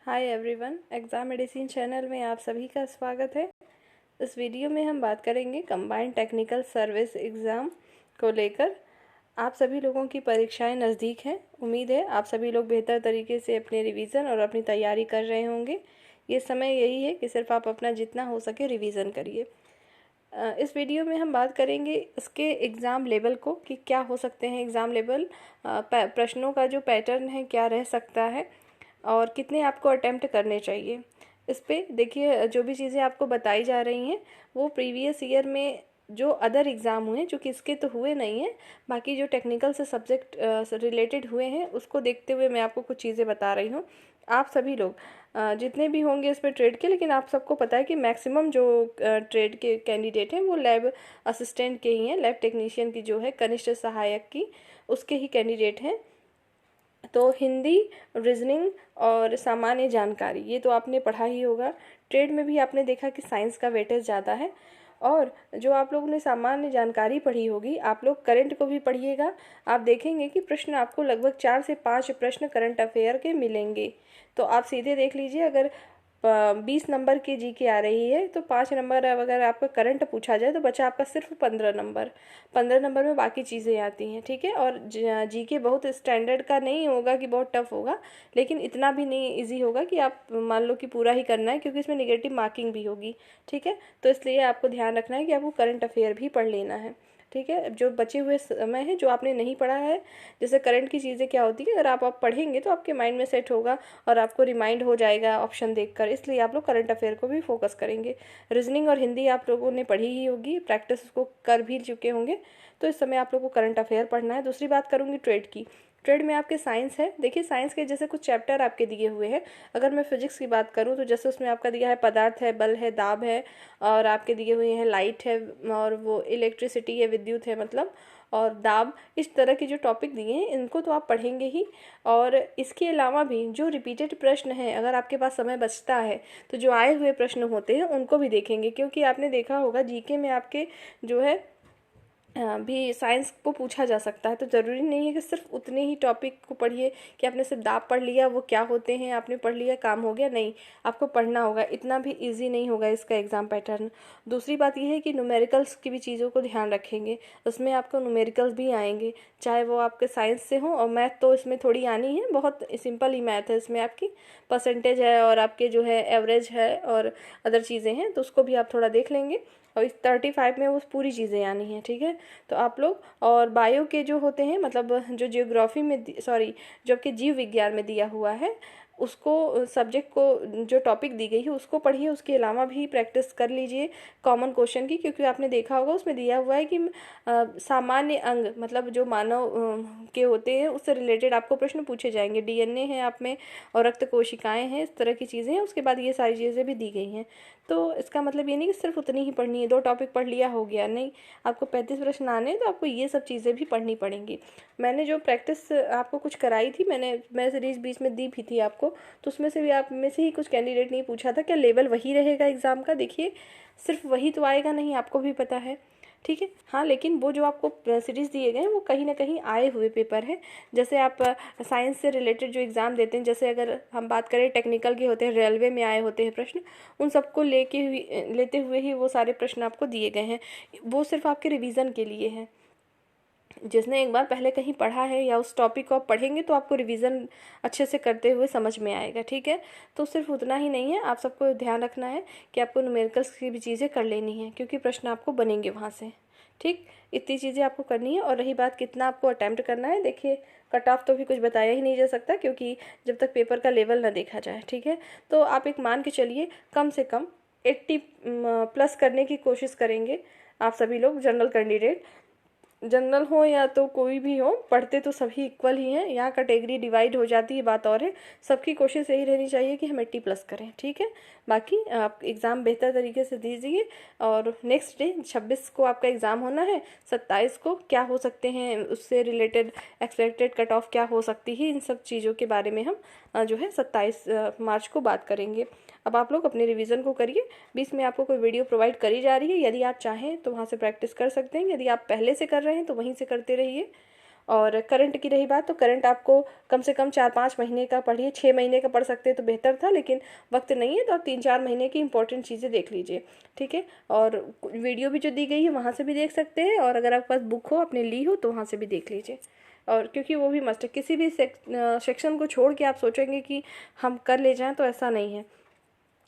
Hi everyone, exam medicine channel में आप सभी का स्वागत है। इस वीडियो में हम बात करेंगे कंबाइंड टेक्निकल सर्विस एग्ज़ाम को लेकर। आप सभी लोगों की परीक्षाएं नज़दीक हैं। उम्मीद है आप सभी लोग बेहतर तरीके से अपने रिवीजन और अपनी तैयारी कर रहे होंगे। ये समय यही है कि सिर्फ आप अपना जितना हो सके रिवीजन करिए। इस वीडियो में हम बात करेंगे इसके एग्ज़ाम लेवल को कि क्या हो सकते हैं एग्ज़ाम लेवल, प्रश्नों का जो पैटर्न है क्या रह सकता है और कितने आपको अटेम्प्ट करने चाहिए। इस पे देखिए, जो भी चीज़ें आपको बताई जा रही हैं वो प्रीवियस ईयर में जो अदर एग्ज़ाम हुए हैं, चूँकि इसके तो हुए नहीं हैं, बाकी जो टेक्निकल से सब्जेक्ट रिलेटेड हुए हैं उसको देखते हुए मैं आपको कुछ चीज़ें बता रही हूँ। आप सभी लोग जितने भी होंगे इसमें ट्रेड के, लेकिन आप सबको पता है कि मैक्सिमम जो ट्रेड के कैंडिडेट हैं वो लैब असिस्टेंट के ही हैं, लैब टेक्नीशियन की जो है कनिष्ठ सहायक की, उसके ही कैंडिडेट हैं। तो हिंदी, रीजनिंग और सामान्य जानकारी ये तो आपने पढ़ा ही होगा। ट्रेड में भी आपने देखा कि साइंस का वेटेज ज़्यादा है। और जो आप लोगों ने सामान्य जानकारी पढ़ी होगी, आप लोग करंट को भी पढ़िएगा। आप देखेंगे कि प्रश्न आपको लगभग 4 से 5 प्रश्न करंट अफेयर के मिलेंगे। तो आप सीधे देख लीजिए, अगर 20 नंबर की जी के आ रही है तो 5 नंबर अगर आपका करंट पूछा जाए तो बचा आपका सिर्फ 15 नंबर। 15 नंबर में बाकी चीज़ें आती हैं, ठीक है। और जी के बहुत स्टैंडर्ड का नहीं होगा कि बहुत टफ होगा, लेकिन इतना भी नहीं इजी होगा कि आप मान लो कि पूरा ही करना है, क्योंकि इसमें नेगेटिव मार्किंग भी होगी, ठीक है। तो इसलिए आपको ध्यान रखना है कि आपको करंट अफेयर भी पढ़ लेना है, ठीक है। जो बचे हुए समय है जो आपने नहीं पढ़ा है, जैसे करंट की चीज़ें क्या होती है, अगर आप पढ़ेंगे तो आपके माइंड में सेट होगा और आपको रिमाइंड हो जाएगा ऑप्शन देखकर, इसलिए आप लोग करंट अफेयर को भी फोकस करेंगे। रीजनिंग और हिंदी आप लोगों ने पढ़ी ही होगी, प्रैक्टिस उसको कर भी चुके होंगे, तो इस समय आप लोग को करंट अफेयर पढ़ना है। दूसरी बात करूँगी ट्रेड की। ट्रेड में आपके साइंस है। देखिए, साइंस के जैसे कुछ चैप्टर आपके दिए हुए हैं। अगर मैं फिजिक्स की बात करूँ तो जैसे उसमें आपका दिया है पदार्थ है, बल है, दाब है, और आपके दिए हुए हैं लाइट है, और वो इलेक्ट्रिसिटी है, विद्युत है मतलब, और दाब, इस तरह के जो टॉपिक दिए हैं इनको तो आप पढ़ेंगे ही। और इसके अलावा भी जो रिपीटेड प्रश्न हैं, अगर आपके पास समय बचता है तो जो आए हुए प्रश्न होते हैं उनको भी देखेंगे, क्योंकि आपने देखा होगा जीके में आपके जो है भी साइंस को पूछा जा सकता है। तो ज़रूरी नहीं है कि सिर्फ उतने ही टॉपिक को पढ़िए कि आपने सिर्फ दाब पढ़ लिया, वो क्या होते हैं आपने पढ़ लिया, काम हो गया। नहीं, आपको पढ़ना होगा, इतना भी इजी नहीं होगा इसका एग्ज़ाम पैटर्न। दूसरी बात यह है कि न्यूमेरिकल्स की भी चीज़ों को ध्यान रखेंगे। उसमें आपको न्यूमेरिकल्स भी आएंगे, चाहे वो आपके साइंस से हो। और मैथ तो इसमें थोड़ी आनी है, बहुत सिंपल ही मैथ है इसमें। आपकी परसेंटेज है और आपके जो है एवरेज है और अदर चीज़ें हैं, तो उसको भी आप थोड़ा देख लेंगे। और इस 35 में वो पूरी चीज़ें आनी हैं, ठीक है। तो आप लोग, और बायो के जो होते हैं, मतलब जो जियोग्राफी में सॉरी जो आपके जीव विज्ञान में दिया हुआ है, उसको सब्जेक्ट को जो टॉपिक दी गई है उसको पढ़िए। उसके अलावा भी प्रैक्टिस कर लीजिए कॉमन क्वेश्चन की, क्योंकि आपने देखा होगा उसमें दिया हुआ है कि सामान्य अंग मतलब जो मानव के होते हैं उससे रिलेटेड आपको प्रश्न पूछे जाएंगे। डीएनए है आप में और रक्त कोशिकाएं हैं, इस तरह की चीज़ें हैं। उसके बाद ये सारी चीज़ें भी दी गई हैं। तो इसका मतलब ये नहीं कि सिर्फ उतनी ही पढ़नी है, 2 टॉपिक पढ़ लिया हो गया, नहीं। आपको 35 प्रश्न आने हैं तो आपको ये सब चीज़ें भी पढ़नी पड़ेंगी। मैंने जो प्रैक्टिस आपको कुछ कराई थी, मैं सीरीज बीच में दी भी थी आपको, तो उसमें से भी आप में से ही कुछ कैंडिडेट ने पूछा था क्या लेवल वही रहेगा एग्ज़ाम का। देखिए, सिर्फ वही तो आएगा नहीं, आपको भी पता है, ठीक है। हाँ, लेकिन वो जो आपको सीरीज़ दिए गए हैं वो कहीं ना कहीं आए हुए पेपर है। जैसे आप साइंस से रिलेटेड जो एग्ज़ाम देते हैं, जैसे अगर हम बात करें टेक्निकल के होते हैं, रेलवे में आए होते हैं प्रश्न, उन सबको लेते हुए ही वो सारे प्रश्न आपको दिए गए हैं। वो सिर्फ आपके रिवीजन के लिए है। जिसने एक बार पहले कहीं पढ़ा है या उस टॉपिक को आप पढ़ेंगे तो आपको रिवीजन अच्छे से करते हुए समझ में आएगा, ठीक है। तो सिर्फ उतना ही नहीं है, आप सबको ध्यान रखना है कि आपको न्यूमेरिकल्स की भी चीज़ें कर लेनी है, क्योंकि प्रश्न आपको बनेंगे वहाँ से, ठीक। इतनी चीज़ें आपको करनी है। और रही बात कितना आपको अटैम्प्ट करना है, देखिए कट ऑफ तो भी कुछ बताया ही नहीं जा सकता, क्योंकि जब तक पेपर का लेवल ना देखा जाए, ठीक है। तो आप एक मान के चलिए कम से कम 80 प्लस करने की कोशिश करेंगे आप सभी लोग। जनरल कैंडिडेट, जनरल हो या तो कोई भी हो, पढ़ते तो सभी इक्वल ही हैं। यहाँ कैटेगरी डिवाइड हो जाती है, बात और है। सबकी कोशिश यही रहनी चाहिए कि हम 80 प्लस करें, ठीक है। बाकी आप एग्ज़ाम बेहतर तरीके से दीजिए। और नेक्स्ट डे 26 को आपका एग्ज़ाम होना है। 27 को क्या हो सकते हैं उससे रिलेटेड एक्सपेक्टेड कट ऑफ क्या हो सकती है, इन सब चीज़ों के बारे में हम जो है 27 मार्च को बात करेंगे। अब आप लोग अपने रिवीजन को करिए। बीच में आपको कोई वीडियो प्रोवाइड करी जा रही है, यदि आप चाहें तो वहाँ से प्रैक्टिस कर सकते हैं। यदि आप पहले से कर रहे हैं तो वहीं से करते रहिए। और करंट की रही बात, तो करंट आपको कम से कम 4-5 महीने का पढ़िए। 6 महीने का पढ़ सकते तो बेहतर था, लेकिन वक्त नहीं है, तो आप 3-4 महीने की इंपॉर्टेंट चीज़ें देख लीजिए, ठीक है। और वीडियो भी जो दी गई है वहाँ से भी देख सकते हैं, और अगर आपके पास बुक हो, आपने ली हो, तो वहाँ से भी देख लीजिए। और क्योंकि वो भी मस्ट है, किसी भी सेक्शन को छोड़ के आप सोचेंगे कि हम कर ले जाएं, तो ऐसा नहीं है।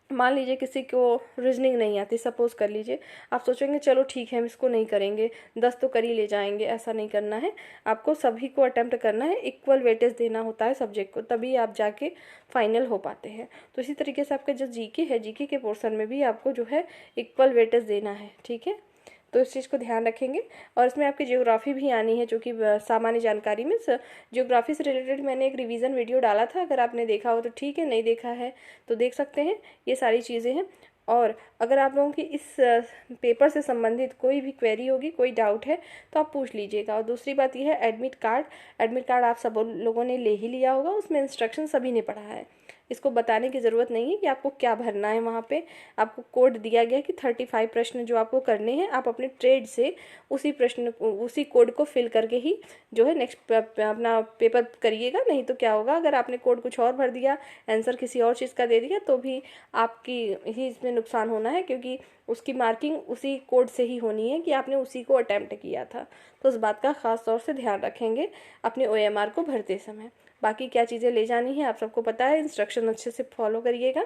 मान लीजिए किसी को रीजनिंग नहीं आती, सपोज कर लीजिए, आप सोचेंगे चलो ठीक है हम इसको नहीं करेंगे, 10 तो कर ही ले जाएंगे, ऐसा नहीं करना है। आपको सभी को अटेम्प्ट करना है, इक्वल वेटेज देना होता है सब्जेक्ट को, तभी आप जाके फाइनल हो पाते हैं। तो इसी तरीके से आपका जो जीके है, जीके के पोर्शन में भी आपको जो है इक्वल वेटेज देना है, ठीक है। तो इस चीज़ को ध्यान रखेंगे। और इसमें आपकी ज्योग्राफी भी आनी है, जो कि सामान्य जानकारी में ज्योग्राफी से रिलेटेड मैंने एक रिवीजन वीडियो डाला था, अगर आपने देखा हो तो ठीक है, नहीं देखा है तो देख सकते हैं। ये सारी चीज़ें हैं। और अगर आप लोगों की इस पेपर से संबंधित कोई भी क्वेरी होगी, कोई डाउट है, तो आप पूछ लीजिएगा। और दूसरी बात यह है, एडमिट कार्ड आप सब लोगों ने ले ही लिया होगा, उसमें इंस्ट्रक्शन सभी ने पढ़ा है, इसको बताने की ज़रूरत नहीं है कि आपको क्या भरना है। वहाँ पे आपको कोड दिया गया कि 35 प्रश्न जो आपको करने हैं, आप अपने ट्रेड से उसी कोड को फिल करके ही जो है नेक्स्ट अपना पेपर करिएगा। नहीं तो क्या होगा, अगर आपने कोड कुछ और भर दिया, आंसर किसी और चीज़ का दे दिया, तो भी आपकी ही इसमें नुकसान होना है, क्योंकि उसकी मार्किंग उसी कोड से ही होनी है कि आपने उसी को अटैम्प्ट किया था। तो इस बात का ख़ास तौर से ध्यान रखेंगे अपने OMR को भरते समय। बाकी क्या चीज़ें ले जानी है आप सबको पता है, इंस्ट्रक्शन अच्छे से फॉलो करिएगा।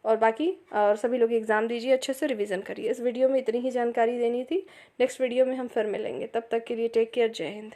और बाकी और सभी लोग एग्ज़ाम दीजिए, अच्छे से रिवीजन करिए। इस वीडियो में इतनी ही जानकारी देनी थी। नेक्स्ट वीडियो में हम फिर मिलेंगे, तब तक के लिए टेक केयर, जय हिंद।